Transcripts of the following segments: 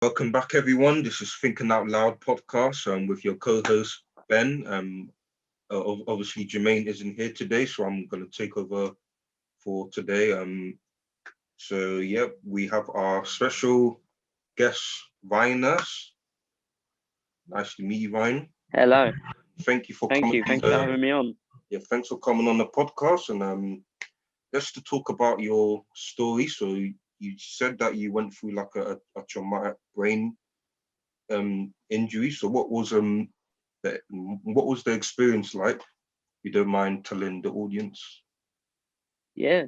Welcome back, everyone. This is Thinking Out Loud podcast with your co-host Ben. Obviously Jermaine isn't here today, so I'm going to take over for today. We have our special guest, Ryan Nurse. Nice to meet you, Ryan. Hello. Thank you for Thank coming. you. Thanks for having me on. Yeah, thanks for coming on the podcast and just to talk about your story. So you said that you went through like a traumatic brain injury. So what was the experience like? If you don't mind telling the audience. Yeah,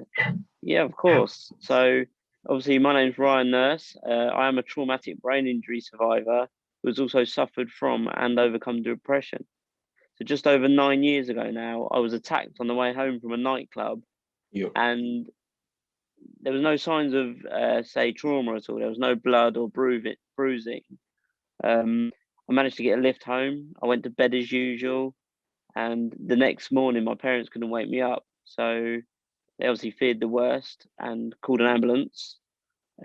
of course. So obviously my name's Ryan Nurse. I am a traumatic brain injury survivor who has also suffered from and overcome depression. So just over 9 years ago now, I was attacked on the way home from a nightclub, Yeah. and there was no signs of say trauma at all. There was no blood or bruising. I managed to get a lift home. I went to bed as usual, and the next morning my parents couldn't wake me up. So they obviously feared the worst and called an ambulance.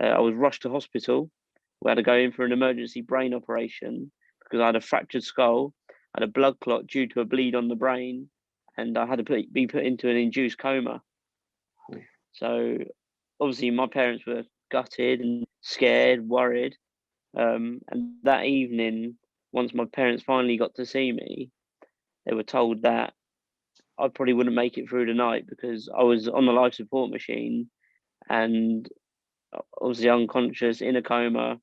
I was rushed to hospital. We had to go in for an emergency brain operation because I had a fractured skull, I had a blood clot due to a bleed on the brain, and I had to be put into an induced coma. So obviously my parents were gutted and scared, worried. And that evening, once my parents finally got to see me, they were told that I probably wouldn't make it through the night because I was on the life support machine and obviously unconscious in a coma,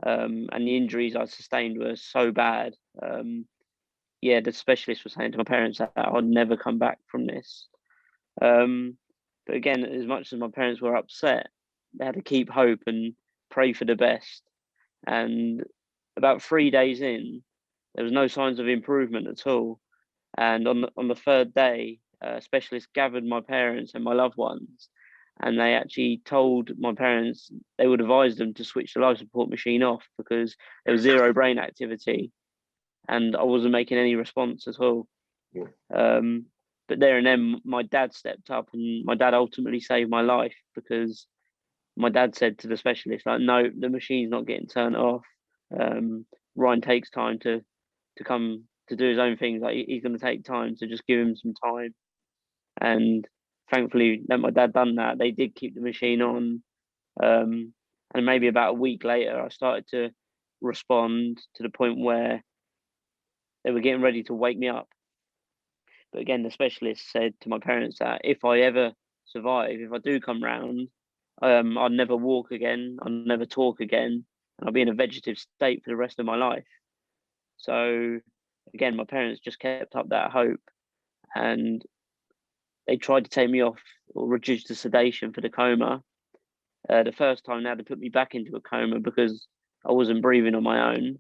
and the injuries I sustained were so bad. The specialist was saying to my parents that I'd never come back from this. But again, as much as my parents were upset, they had to keep hope and pray for the best. And about 3 days in, there was no signs of improvement at all. And on the third day, a specialist gathered my parents and my loved ones, and they actually told my parents they would advise them to switch the life support machine off because there was zero brain activity, and I wasn't making any response at all. Yeah. But there and then, my dad stepped up, and my dad ultimately saved my life because my dad said to the specialist, like, no, the machine's not getting turned off. Ryan takes time to come to do his own things. Like he's going to take time, to just give him some time. And thankfully, that my dad done that. They did keep the machine on, and maybe about a week later, I started to respond to the point where they were getting ready to wake me up. But again, the specialist said to my parents that if I ever survive, if I do come round, I'll never walk again, I'll never talk again, and I'll be in a vegetative state for the rest of my life. So again, my parents just kept up that hope, and they tried to take me off or reduce the sedation for the coma. The first time they had to put me back into a coma because I wasn't breathing on my own.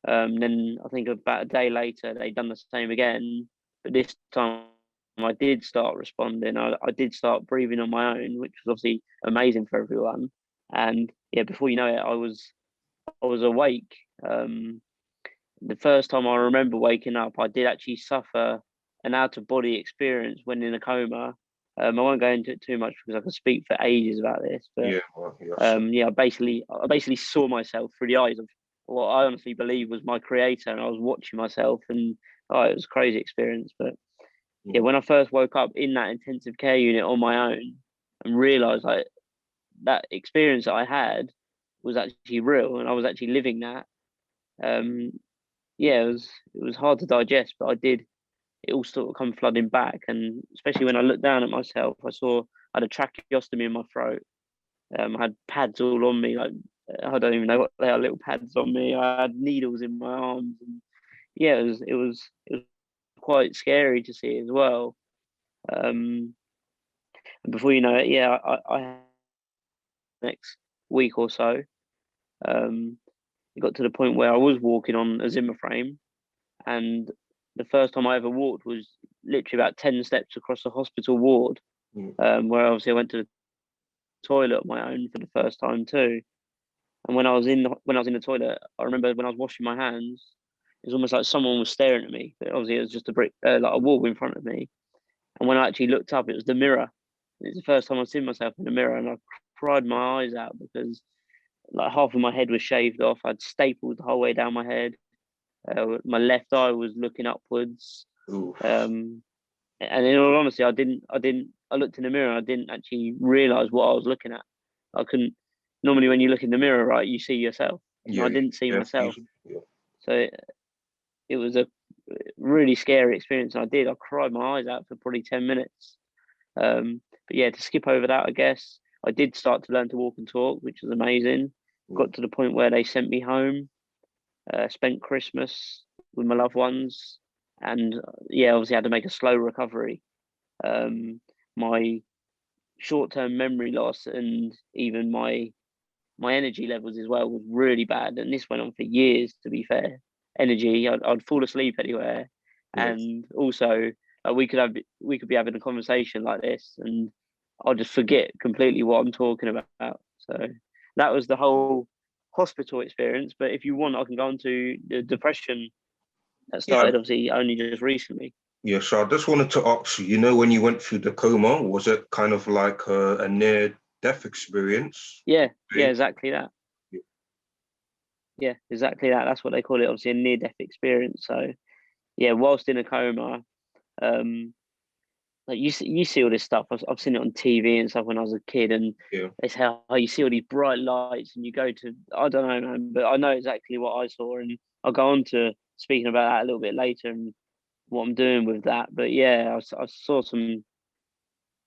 Then I think about a day later, they'd done the same again, but this time I did start responding. I did start breathing on my own, which was obviously amazing for everyone. And yeah, before you know it, I was awake. The first time I remember waking up, I did actually suffer an out of body experience when in a coma. I won't go into it too much because I could speak for ages about this, but I basically saw myself through the eyes of what I honestly believe was my creator, and I was watching myself, and it was a crazy experience. But yeah, when I first woke up in that intensive care unit on my own and realised like that experience that I had was actually real, and I was actually living that. It was hard to digest, but I did. It all sort of come flooding back, and especially when I looked down at myself, I saw I had a tracheostomy in my throat. I had pads all on me, like I don't even know what they are, little pads on me. I had needles in my arms, and yeah, it was quite scary to see as well. And before you know it, yeah, I next week or so, it got to the point where I was walking on a Zimmer frame, and the first time I ever walked was literally about 10 steps across the hospital ward, where obviously I went to the toilet on my own for the first time too. And when I was in the toilet, I remember when I was washing my hands, it was almost like someone was staring at me. But obviously, it was just a brick, like a wall in front of me. And when I actually looked up, it was the mirror. It's the first time I've seen myself in the mirror, and I cried my eyes out because like half of my head was shaved off. I'd stapled the whole way down my head. My left eye was looking upwards. Oof. And in all honesty, I looked in the mirror. I didn't actually realize what I was looking at. I couldn't. Normally, when you look in the mirror, right, you see yourself. And Yeah, I didn't see yeah, myself. yeah. So it was a really scary experience. I cried my eyes out for probably 10 minutes. But yeah, to skip over that, I guess I did start to learn to walk and talk, which was amazing. Got to the point where they sent me home. Spent Christmas with my loved ones, and yeah, obviously had to make a slow recovery. My short-term memory loss and even my energy levels as well was really bad, and this went on for years. To be fair, energy, I'd fall asleep anywhere, Yeah. and also we could be having a conversation like this, and I'll just forget completely what I'm talking about. So that was the whole hospital experience. But if you want, I can go on to the depression that Yeah. started obviously only just recently. Yeah, so I just wanted to ask you, when you went through the coma, was it kind of like a near-death experience? Yeah, yeah, Okay. exactly that. Yeah, exactly that. That's what they call it. Obviously, a near-death experience. So yeah, whilst in a coma, um, like you see all this stuff. I've seen it on TV and stuff when I was a kid, and Yeah, it's how you see all these bright lights, and you go to, I don't know, man, but I know exactly what I saw, and I'll go on to speaking about that a little bit later and what I'm doing with that. But yeah, I saw some,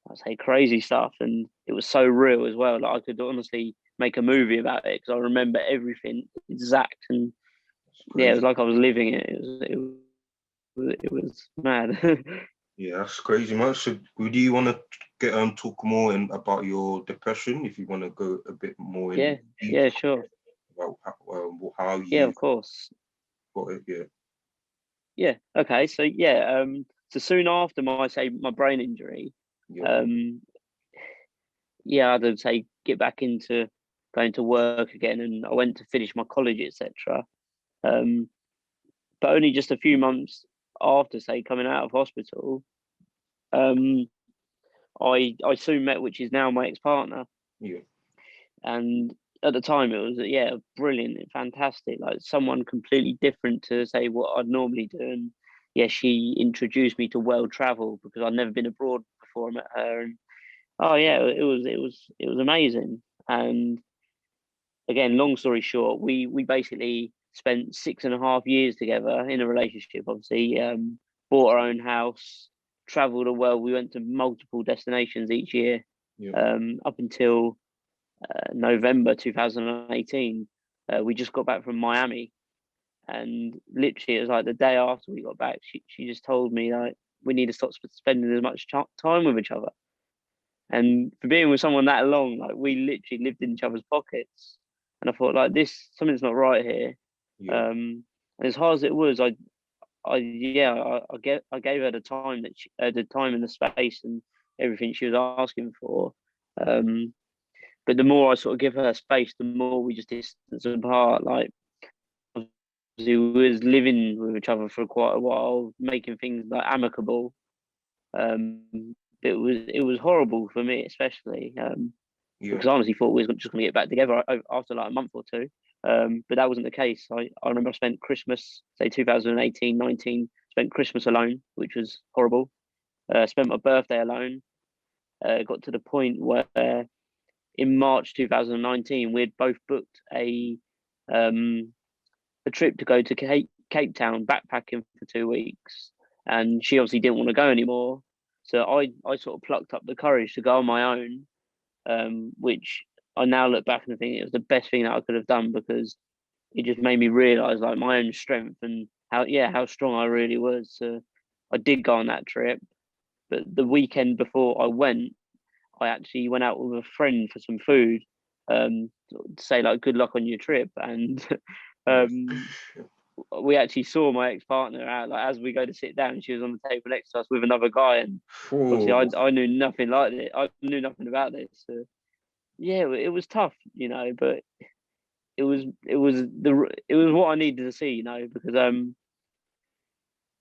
I'd say, crazy stuff, and it was so real as well. Like I could honestly make a movie about it because I remember everything exact, and it's yeah, it crazy. was like I was living it. It was mad. Yeah, that's crazy, man. So would you want to get talk more about your depression, if you want to go a bit more Yeah, in deep yeah, sure. about how Yeah, you of course. got it? Yeah, Yeah. Okay. So yeah. So soon after my brain injury, yeah, um, yeah, I had to say get back into going to work again, and I went to finish my college, etc. Um, but only just a few months after, say, coming out of hospital, um, I soon met, which is now my ex partner, yeah, and at the time it was yeah brilliant, fantastic, like someone completely different to say what I'd normally do. And yeah, she introduced me to world travel because I'd never been abroad before I met her, and oh yeah, it was amazing. And again, long story short, we basically spent 6.5 years together in a relationship. Obviously, bought our own house, traveled the world. We went to multiple destinations each year, yeah. up until November 2018. We just got back from Miami, and literally it was like the day after we got back, she just told me like we need to stop spending as much time with each other. And for being with someone that long, like we literally lived in each other's pockets. And I thought like this, something's not right here. Yeah. And as hard as it was, yeah, I gave her the time the time and the space and everything she was asking for. Um, but the more I sort of give her space, the more we just distance apart. Like we was living with each other for quite a while, making things like amicable. It was horrible for me, especially Yeah, because I honestly thought we were just going to get back together after like a month or two. But that wasn't the case. I remember I spent Christmas, say 2018, 19, spent Christmas alone, which was horrible. Spent my birthday alone. Got to the point where in March 2019, we'd both booked um, a trip to go to Cape Town backpacking for 2 weeks, and she obviously didn't want to go anymore. So I sort of plucked up the courage to go on my own, which I now look back and think it was the best thing that I could have done because it just made me realize like my own strength and how strong I really was. So I did go on that trip, but the weekend before I went, I actually went out with a friend for some food, to say like good luck on your trip, and yeah. um, we actually saw my ex partner out like as we go to sit down. She was on the table next to us with another guy, and obviously Oh, I knew nothing like it. I knew nothing about this. So yeah, it was tough, but it was what I needed to see, because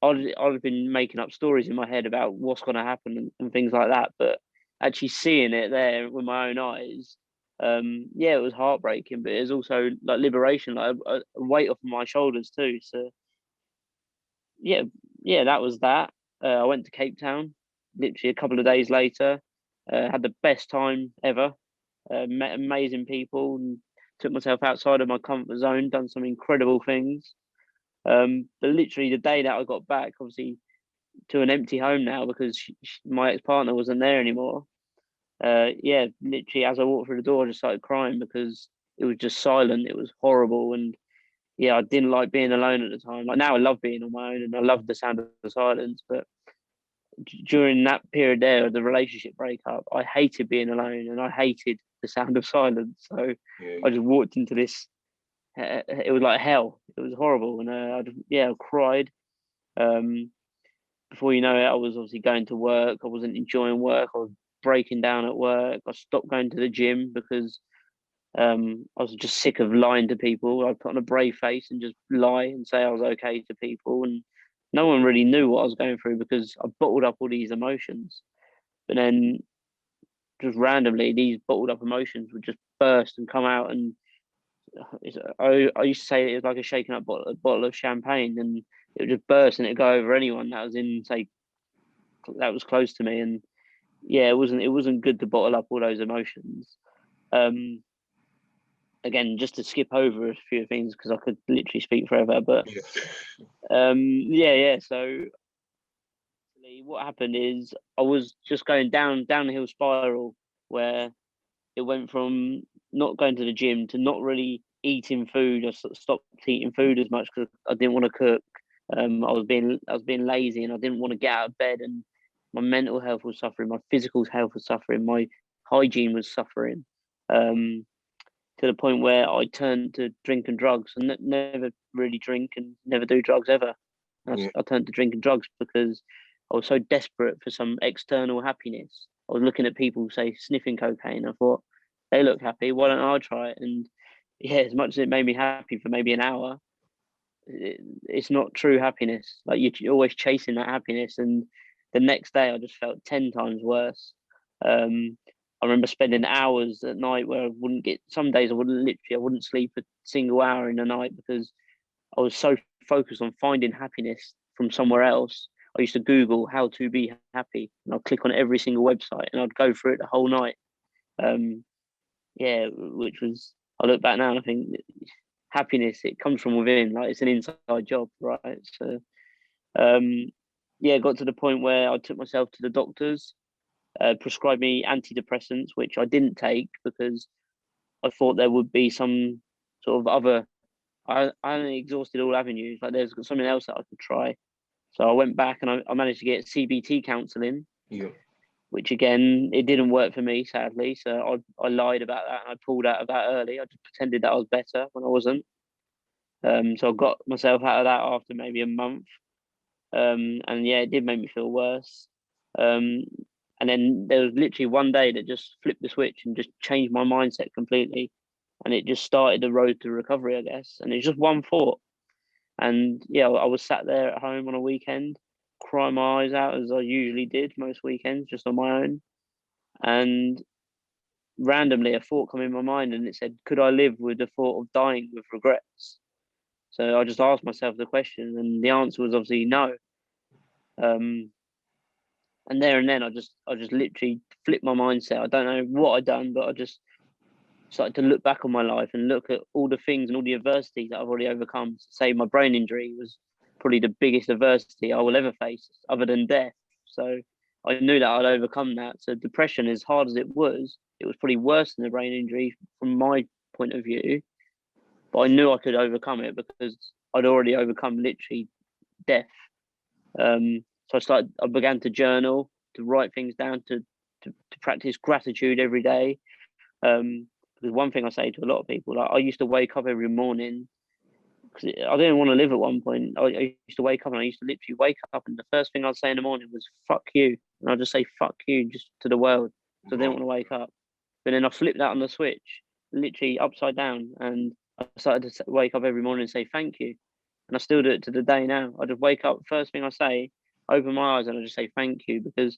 I'd have been making up stories in my head about what's going to happen and things like that, but actually seeing it there with my own eyes, Yeah, it was heartbreaking, but it was also like liberation, like a weight off my shoulders too. So yeah, yeah, that was that. I went to Cape Town literally a couple of days later. Had the best time ever. Met amazing people and took myself outside of my comfort zone. Done some incredible things. But literally the day that I got back, obviously to an empty home now because my ex partner wasn't there anymore. Yeah, literally as I walked through the door, I just started crying because it was just silent. It was horrible, and yeah, I didn't like being alone at the time. Like now, I love being on my own, and I love the sound of the silence. But during that period there, the relationship breakup, I hated being alone, and I hated the sound of silence. So Yeah. I just walked into this. It was like hell. It was horrible, and I cried. Um, Before you know it, I was obviously going to work. I wasn't enjoying work. I was breaking down at work. I stopped going to the gym because I was just sick of lying to people. I'd put on a brave face and just lie and say I was okay to people, and no one really knew what I was going through because I bottled up all these emotions. But then, just randomly, these bottled up emotions would just burst and come out, and I used to say it was like a shaken up bottle of champagne, and it would just burst and it'd go over anyone that was in, say, that was close to me. And yeah, it wasn't good to bottle up all those emotions. Um, Again, just to skip over a few things because I could literally speak forever. But Yeah. yeah. So what happened is I was just going down the hill spiral where it went from not going to the gym to not really eating food. I stopped eating food as much because I didn't want to cook. I was being lazy and I didn't want to get out of bed, and my mental health was suffering, my physical health was suffering, my hygiene was suffering. Um, to the point where I turned to drink and drugs, and never really drink and never do drugs ever. Yeah. I turned to drink and drugs because I was so desperate for some external happiness. I was looking at people, say, sniffing cocaine. I thought, they look happy. Why don't I try it? And yeah, as much as it made me happy for maybe an hour, it's not true happiness. Like you're always chasing that happiness, and the next day I just felt 10 times worse. I remember spending hours at night where I wouldn't get. Some days I wouldn't sleep a single hour in the night because I was so focused on finding happiness from somewhere else. I used to Google how to be happy, and I'd click on every single website, and I'd go through it the whole night. Um, yeah, which was, I look back now and I think happiness, it comes from within, like it's an inside job, right? So um, yeah, got to the point where I took myself to the doctors, prescribed me antidepressants, which I didn't take because I thought there would be some sort of other. I only exhausted all avenues. Like there's something else that I could try. So I went back and I managed to get CBT counselling, Yeah. which again it didn't work for me, sadly. So I lied about that and I pulled out of that early. I just pretended that I was better when I wasn't. So I got myself out of that after maybe a month. And yeah, it did make me feel worse. Um, and then there was literally one day that just flipped the switch and just changed my mindset completely. And it just started the road to recovery, I guess. And it's just one thought. And yeah, I was sat there at home on a weekend, crying my eyes out as I usually did most weekends, just on my own. And randomly, a thought came in my mind, and it said, "Could I live with the thought of dying with regrets?" So I just asked myself the question, and the answer was obviously no. Um, and there and then, I just literally flipped my mindset. I don't know what I'd done, but I just started to look back on my life and look at all the things and all the adversities that I've already overcome. Say my brain injury was probably the biggest adversity I will ever face, other than death. So I knew that I'd overcome that. So depression, as hard as it was probably worse than the brain injury from my point of view. But I knew I could overcome it because I'd already overcome literally death. So I began to journal, to write things down, to practice gratitude every day. Because one thing I say to a lot of people, like I used to wake up every morning because I didn't want to live at one point. I used to wake up and I used to literally wake up, and the first thing I'd say in the morning was "fuck you," and I'd just say "fuck you" just to the world. So I didn't want to wake up. But then I flipped that on the switch, literally upside down, and I started to wake up every morning and say "thank you," and I still do it to the day now. I just wake up, first thing I say, open my eyes, and I just say "thank you," because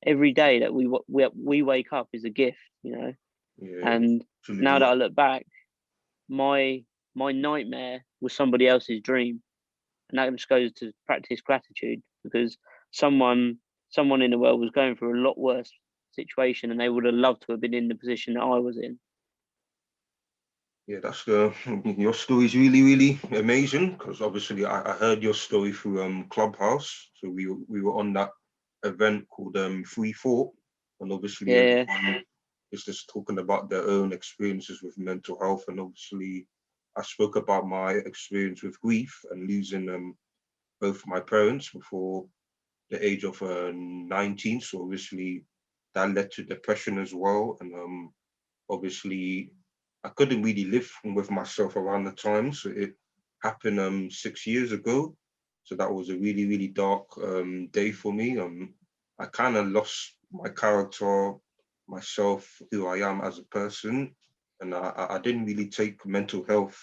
every day that we wake up is a gift, you know. Yeah, And absolutely now that I right. look back, my nightmare was somebody else's dream, and that just goes to practice gratitude, because someone someone in the world was going through a lot worse situation, and they would have loved to have been in the position that I was in. Yeah, that's the your story is really, really amazing because obviously I heard your story through Clubhouse. So we were on that event called Free Thought, and obviously Yeah, everyone is just talking about their own experiences with mental health, and obviously I spoke about my experience with grief and losing both my parents before the age of 19. So obviously that led to depression as well, and obviously I couldn't really live with myself around the time. So it happened 6 years ago. So that was a really, really dark day for me. I kind of lost my character, myself, who I am as a person. And I didn't really take mental health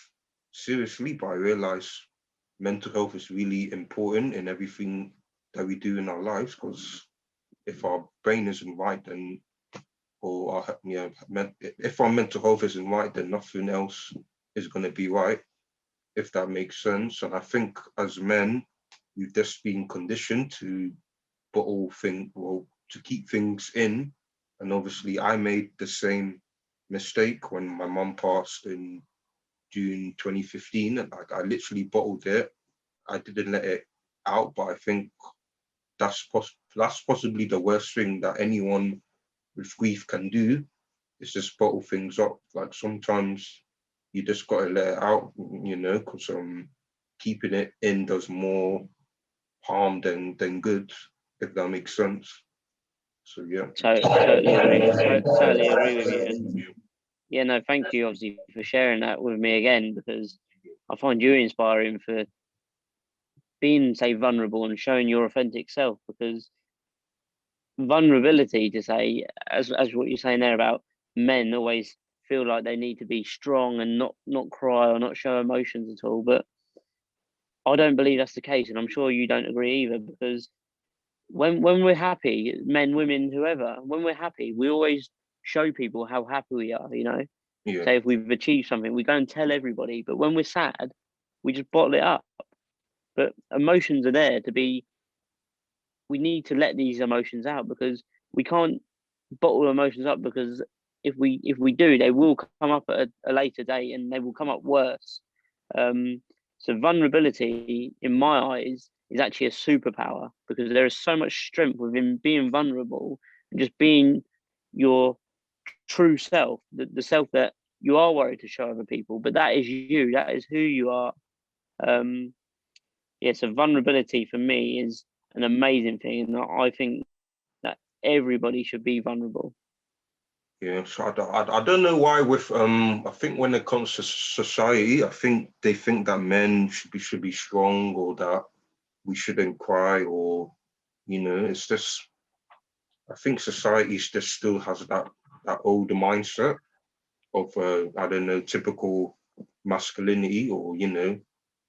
seriously, but I realized mental health is really important in everything that we do in our lives, because if our brain isn't right, then or if our mental health isn't right, then nothing else is going to be right, if that makes sense. And I think as men, we've just been conditioned to to keep things in. And obviously, I made the same mistake when my mum passed in June 2015. And I literally bottled it. I didn't let it out, but I think that's possibly the worst thing that anyone with grief can do. It's just bottle things up. Like sometimes you just gotta let it out, because keeping it in does more harm than good, if that makes sense. So yeah. totally agree with you. And yeah, no, thank you obviously for sharing that with me again, because I find you inspiring for being, say, vulnerable and showing your authentic self. Because vulnerability, to say, as what you're saying there about men always feel like they need to be strong and not cry or not show emotions at all, but I don't believe that's the case, and I'm sure you don't agree either. Because when we're happy, men, women, whoever, when we're happy, we always show people how happy we are. Yeah, Say if we've achieved something, we go and tell everybody. But when we're sad, we just bottle it up. But emotions are there to be. We need to let these emotions out, because we can't bottle emotions up, because if we do, they will come up at a later date, and they will come up worse. Um, so vulnerability, in my eyes, is actually a superpower, because there is so much strength within being vulnerable and just being your true self, the self that you are worried to show other people, but that is you, that is who you are. Um, yeah, so vulnerability for me is an amazing thing, and I think that everybody should be vulnerable. yeah. So I don't know why with I think when it comes to society, I think they think that men should be strong, or that we shouldn't cry, or it's just, I think society just still has that older mindset of I don't know, typical masculinity, or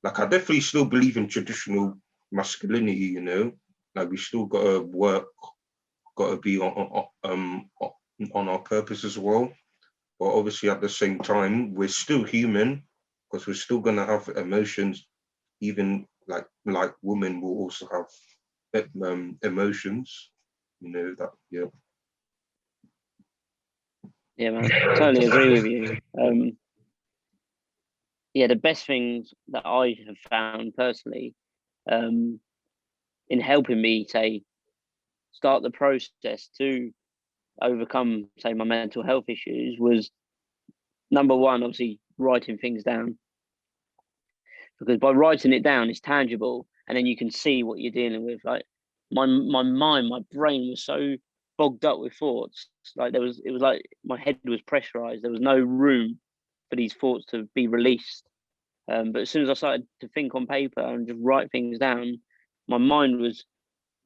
like I definitely still believe in traditional masculinity. Like we still gotta work, gotta be on our purpose as well. But obviously at the same time, we're still human, because we're still gonna have emotions. Even like women will also have emotions. That, yeah. Yeah, man, totally agree with you. Yeah, the best things that I have found personally, um, in helping me, say, start the process to overcome, say, my mental health issues, was number one, obviously writing things down, because by writing it down, it's tangible, and then you can see what you're dealing with. Like my mind, my brain was so bogged up with thoughts. Like it was like my head was pressurized. There was no room for these thoughts to be released. But as soon as I started to think on paper and just write things down, my mind was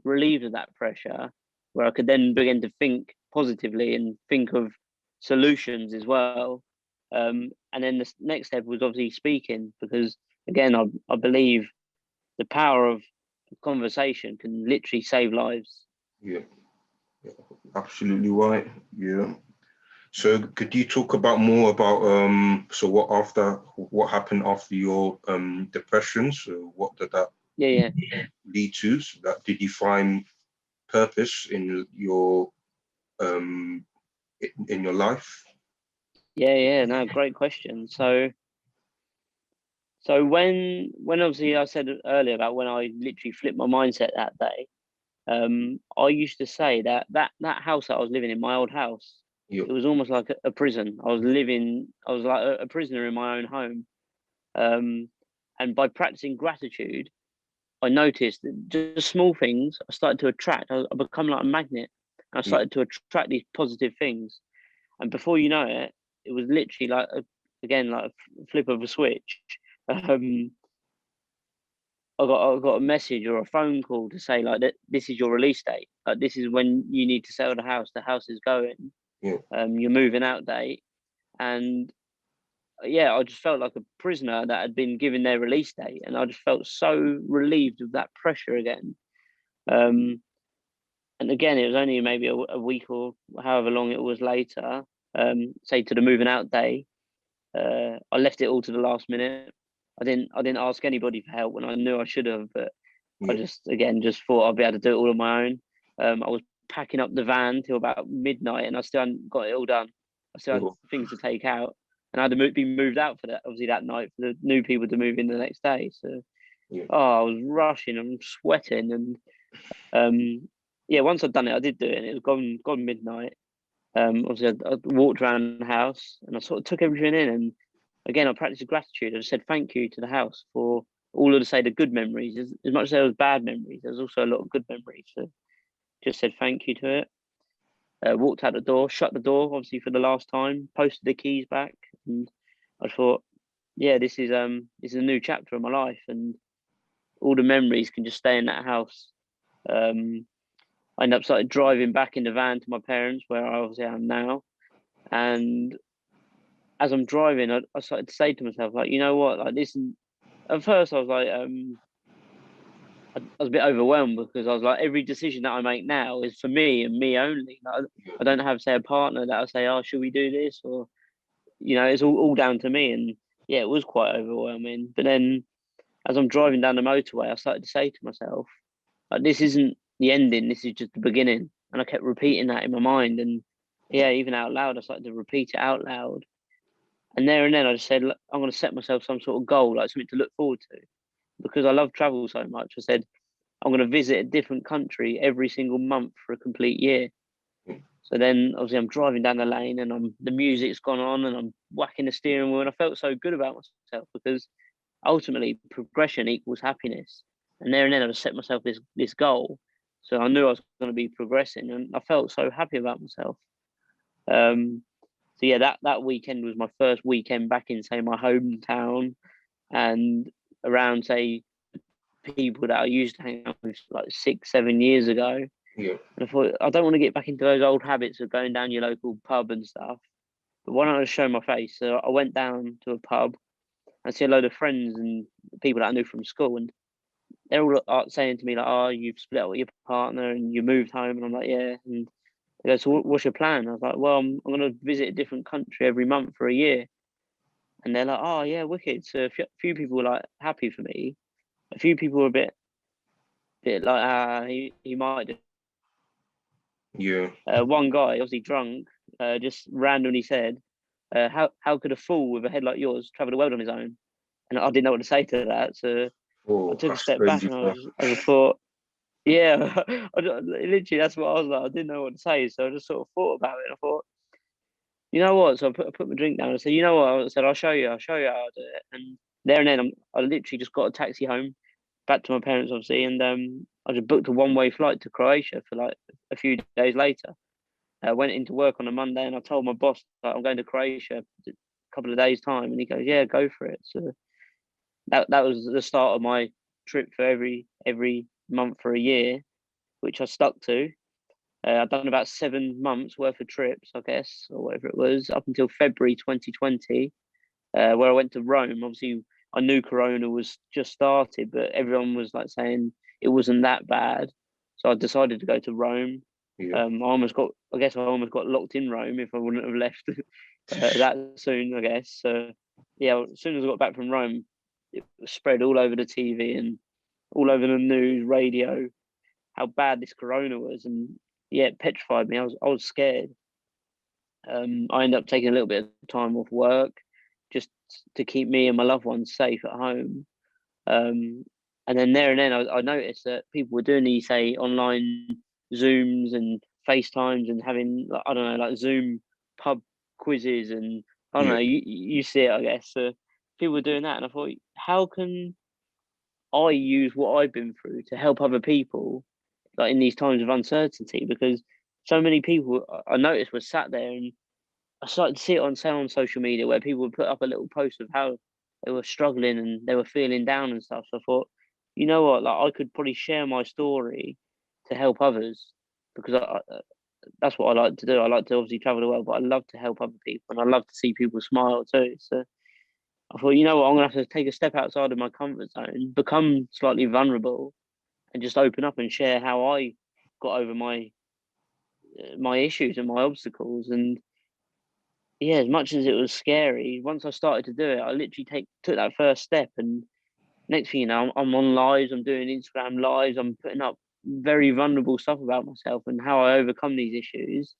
relieved of that pressure, where I could then begin to think positively and think of solutions as well. And then the next step was obviously speaking, because again, I believe the power of conversation can literally save lives. Yeah, yeah, absolutely right. Yeah. So could you talk about more about so what happened after your depression? So what did that Yeah, lead to? So that did you find purpose um in your life? yeah. No, great question. So when obviously I said earlier about when I literally flipped my mindset that day, I used to say that house that I was living in, my old house, Yeah. it was almost like a prison. I was like a prisoner in my own home. And by practicing gratitude, I noticed that just small things I started to attract. I become like a magnet. I Yeah. started to attract these positive things, and before you know it, it was literally like again like a flip of a switch. Um, I got a message or a phone call to say like that this is your release date. Like this is when you need to sell the house. The house is going. Yeah. Your moving out date, and yeah, I just felt like a prisoner that had been given their release date, and I just felt so relieved of that pressure again. Um, and again, it was only maybe a week or however long it was later. Say to the moving out day, I left it all to the last minute. I didn't ask anybody for help when I knew I should have, but I Yeah. just again just thought I'd be able to do it all on my own. I was packing up the van till about midnight, and I still hadn't got it all done. I still had Oh, things to take out, and I had to be moved out for that obviously that night for the new people to move in the next day. So yeah. I was rushing, I'm sweating, and yeah, once I'd done it, I did do it, and it was gone midnight. Obviously, I walked around the house, and I sort of took everything in, and again, I practiced gratitude. I just said thank you to the house for all of the good memories. As much as there was bad memories, there's also a lot of good memories. So just said thank you to it. Walked out the door, shut the door, obviously for the last time. Posted the keys back, and I thought, yeah, this is a new chapter of my life, and all the memories can just stay in that house. Um, I ended up started driving back in the van to my parents, where I obviously am now, and as I'm driving, I started to say to myself, like, you know what, like this. At first, I was like, I was a bit overwhelmed because I was like, every decision that I make now is for me and me only. Like, I don't have, say, a partner that I'll say, oh, should we do this? Or, it's all down to me. And yeah, it was quite overwhelming. But then as I'm driving down the motorway, I started to say to myself, like, this isn't the ending, this is just the beginning. And I kept repeating that in my mind. And yeah, even out loud, I started to repeat it out loud. And there and then I just said, look, I'm going to set myself some sort of goal, like something to look forward to. Because I love travel so much, I said, I'm going to visit a different country every single month for a complete year. So then, obviously, I'm driving down the lane and the music's gone on and I'm whacking the steering wheel. And I felt so good about myself because ultimately progression equals happiness. And there and then I just set myself this goal. So I knew I was going to be progressing and I felt so happy about myself. Um, so yeah, that weekend was my first weekend back in, say, my hometown and around, say, people that I used to hang out with like 6, 7 years ago. Yeah. And I thought, I don't want to get back into those old habits of going down your local pub and stuff. But why don't I show my face? So I went down to a pub and see a load of friends and people that I knew from school. And they're all saying to me, like, oh, you've split up with your partner and you moved home. And I'm like, yeah. And they go, so what's your plan? I was like, well, I'm going to visit a different country every month for a year. And they're like, oh, yeah, wicked. So a few people were like happy for me. A few people were a bit like, he might do. Yeah. One guy, obviously drunk, just randomly said, how could a fool with a head like yours travel the world on his own? And I didn't know what to say to that, so I Oh, took a that's step back crazy and stuff. I just thought, yeah, literally that's what I was like. I didn't know what to say, so I just sort of thought about it. And I thought, you know what? So I put my drink down. I said, you know what? I said, I'll show you how to do it. And there and then, I literally just got a taxi home back to my parents, obviously, and I just booked a one-way flight to Croatia for like a few days later. I went into work on a Monday and I told my boss that I'm going to Croatia a couple of days time, and he goes, "Yeah, go for it." So that was the start of my trip for every month for a year, which I stuck to. I've done about 7 months worth of trips, I guess, or whatever it was, up until February 2020, where I went to Rome. Obviously, I knew Corona was just started, but everyone was like saying it wasn't that bad. So I decided to go to Rome. Yeah. I guess I almost got locked in Rome if I wouldn't have left that soon, I guess. So yeah, as soon as I got back from Rome, it was spread all over the TV and all over the news, radio, how bad this corona was, and yeah, it petrified me. I was scared. I ended up taking a little bit of time off work just to keep me and my loved ones safe at home. Um, and then there and then I noticed that people were doing these, say, online Zooms and FaceTimes and having, like, I don't know, like Zoom pub quizzes, and I don't Yeah. know, you see it, I guess. People were doing that, and I thought, how can I use what I've been through to help other people, like in these times of uncertainty? Because so many people I noticed were sat there, and I started to see it on social media where people would put up a little post of how they were struggling and they were feeling down and stuff. So I thought, you know what, like I could probably share my story to help others, because that's what I like to do. I like to obviously travel the world, but I love to help other people and I love to see people smile too. So I thought, you know what, I'm gonna have to take a step outside of my comfort zone, become slightly vulnerable, and just open up and share how I got over my issues and my obstacles. And yeah, as much as it was scary, once I started to do it, I literally took that first step, and next thing you know, I'm on lives, I'm doing Instagram lives, I'm putting up very vulnerable stuff about myself and how I overcome these issues.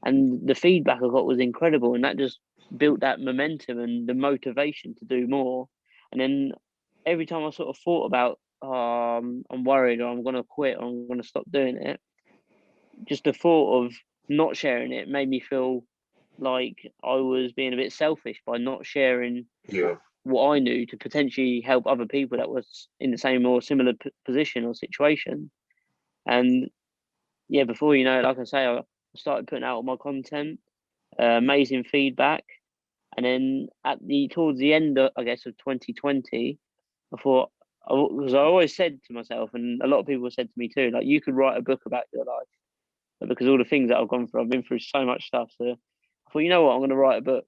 And the feedback I got was incredible, and that just built that momentum and the motivation to do more. And then every time I sort of thought about, I'm worried or I'm going to quit or I'm going to stop doing it, just the thought of not sharing it made me feel like I was being a bit selfish by not sharing Yeah. what I knew to potentially help other people that was in the same or similar position or situation. And yeah, before you know it, like I say, I started putting out all my content, amazing feedback. And then towards the end, I guess, of 2020, I thought, because I always said to myself, and a lot of people said to me too, like, you could write a book about your life, because all the things that I've gone through, I've been through so much stuff. So I thought, you know what, I'm going to write a book,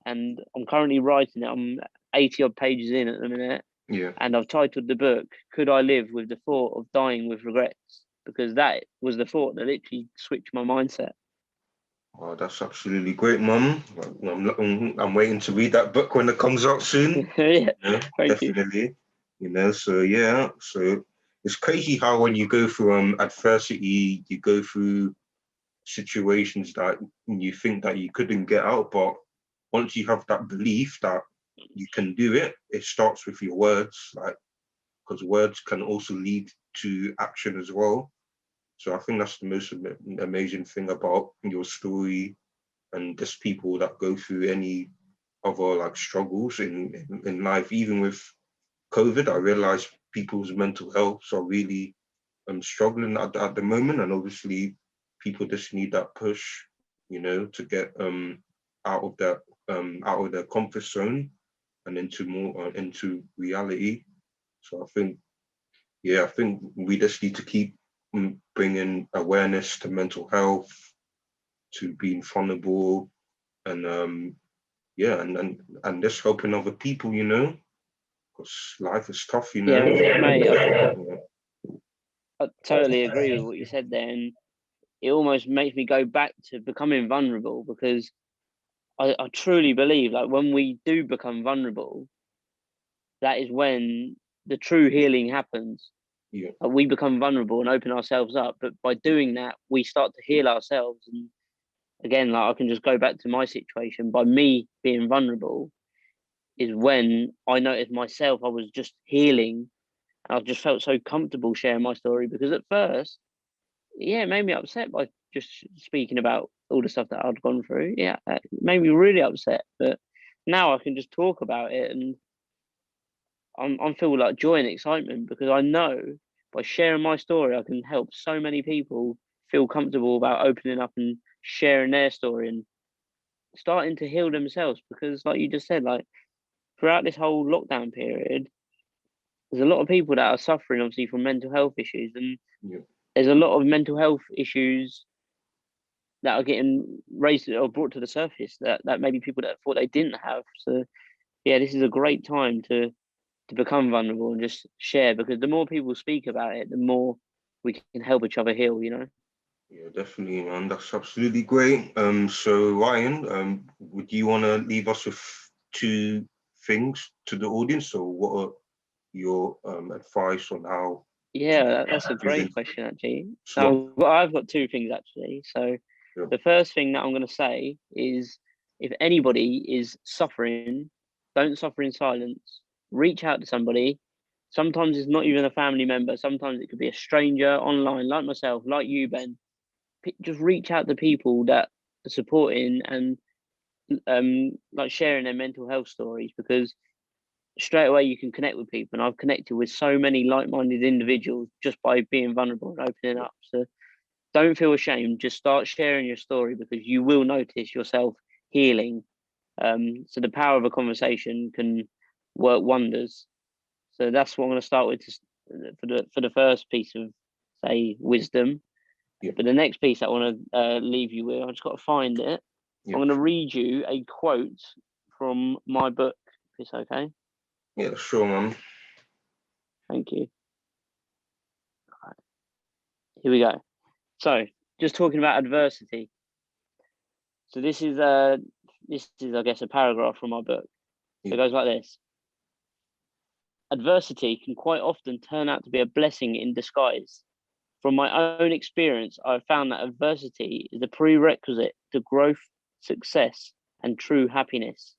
and I'm currently writing it. I'm 80 odd pages in at the minute, Yeah. and I've titled the book "Could I Live with the Thought of Dying with Regrets?" Because that was the thought that literally switched my mindset. Oh, that's absolutely great, Mum. I'm waiting to read that book when it comes out soon. Yeah, Yeah, thank you. definitely. So yeah, so it's crazy how when you go through adversity, you go through situations that you think that you couldn't get out, but once you have that belief that you can do it, it starts with your words, like, because words can also lead to action as well. So I think that's the most amazing thing about your story, and just people that go through any other like struggles in life. Even with COVID, I realized people's mental health are really struggling at the moment, and obviously people just need that push, to get out of that out of their comfort zone and into more into reality. So I think we just need to keep bringing awareness to mental health, to being vulnerable, and and just helping other people, because life is tough, Yeah, mate, Yeah. I totally agree with what you said there, and it almost makes me go back to becoming vulnerable, because I truly believe, like, when we do become vulnerable, that is when the true healing happens. Yeah. We become vulnerable and open ourselves up, but by doing that, we start to heal ourselves. And again, like, I can just go back to my situation. By me being vulnerable is when I noticed myself, I was just healing, and I just felt so comfortable sharing my story, because at first, yeah, it made me upset by just speaking about all the stuff that I'd gone through. Yeah, it made me really upset. But now I can just talk about it, and I'm feel like joy and excitement, because I know by sharing my story, I can help so many people feel comfortable about opening up and sharing their story and starting to heal themselves. Because, like you just said, like, throughout this whole lockdown period, there's a lot of people that are suffering, obviously, from mental health issues, and Yeah. there's a lot of mental health issues that are getting raised or brought to the surface that maybe people that thought they didn't have. So yeah, this is a great time to become vulnerable and just share, because the more people speak about it, the more we can help each other heal. Yeah, definitely, man. That's absolutely great. So Ryan, would you want to leave us with two things to the audience? So what are your advice on how to Yeah, that's a moving great question, actually. slot? I've got two things actually. So Yeah, the first thing that I'm going to say is, if anybody is suffering, don't suffer in silence. Reach out to somebody. Sometimes it's not even a family member. Sometimes it could be a stranger online, like myself, like you, Ben. Just reach out to people that are supporting and like sharing their mental health stories, because straight away you can connect with people. And I've connected with so many like-minded individuals just by being vulnerable and opening up. So don't feel ashamed. Just start sharing your story, because you will notice yourself healing. So the power of a conversation can work wonders. So that's what I'm going to start with for the first piece of, say, wisdom. yeah, But the next piece I want to leave you with, I just got to find it. yeah, I'm going to read you a quote from my book, if it's okay. yeah. Sure, man. Thank you. Here we go. So, just talking about adversity. So this is I guess a paragraph from my book. So Yeah, it goes like this: adversity can quite often turn out to be a blessing in disguise. From my own experience, I have found that adversity is a prerequisite to growth, success, and true happiness.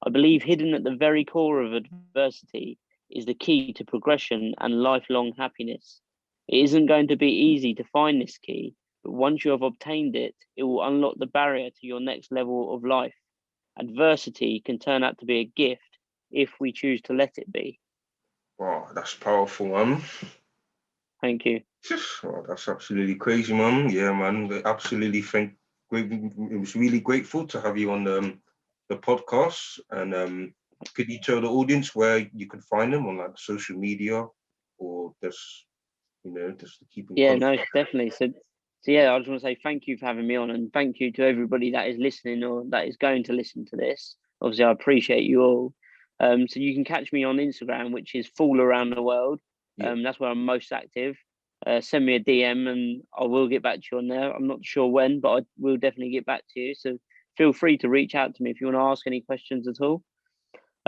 I believe hidden at the very core of adversity is the key to progression and lifelong happiness. It isn't going to be easy to find this key, but once you have obtained it, it will unlock the barrier to your next level of life. Adversity can turn out to be a gift if we choose to let it be. wow, that's powerful, man. Thank you. Oh, that's absolutely crazy, man. Yeah, man. We absolutely think it was really grateful to have you on the podcast. And could you tell the audience where you can find them on like social media or just just to keep in Yeah, contact? no, definitely. So yeah, I just want to say thank you for having me on, and thank you to everybody that is listening or that is going to listen to this. Obviously, I appreciate you all. So you can catch me on Instagram, which is Fool Around the World. Yeah. That's where I'm most active. Send me a DM and I will get back to you on there. I'm not sure when, but I will definitely get back to you. So feel free to reach out to me if you want to ask any questions at all.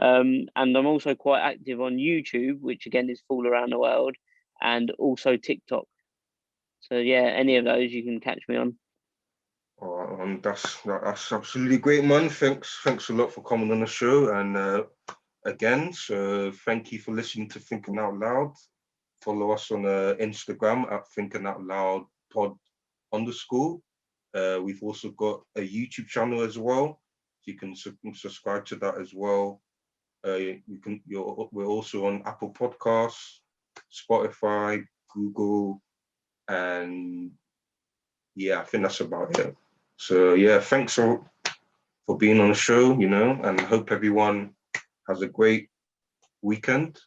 And I'm also quite active on YouTube, which again is Fool Around the World, and also TikTok. So yeah, any of those you can catch me on. That's absolutely great, man. Thanks a lot for coming on the show, and again, so thank you for listening to Thinking Out Loud. Follow us on Instagram at Thinking Out Loud Pod _. We've also got a YouTube channel as well. So you can subscribe to that as well. We're also on Apple Podcasts, Spotify, Google, and yeah, I think that's about it. So yeah, thanks for being on the show, and hope everyone has a great weekend.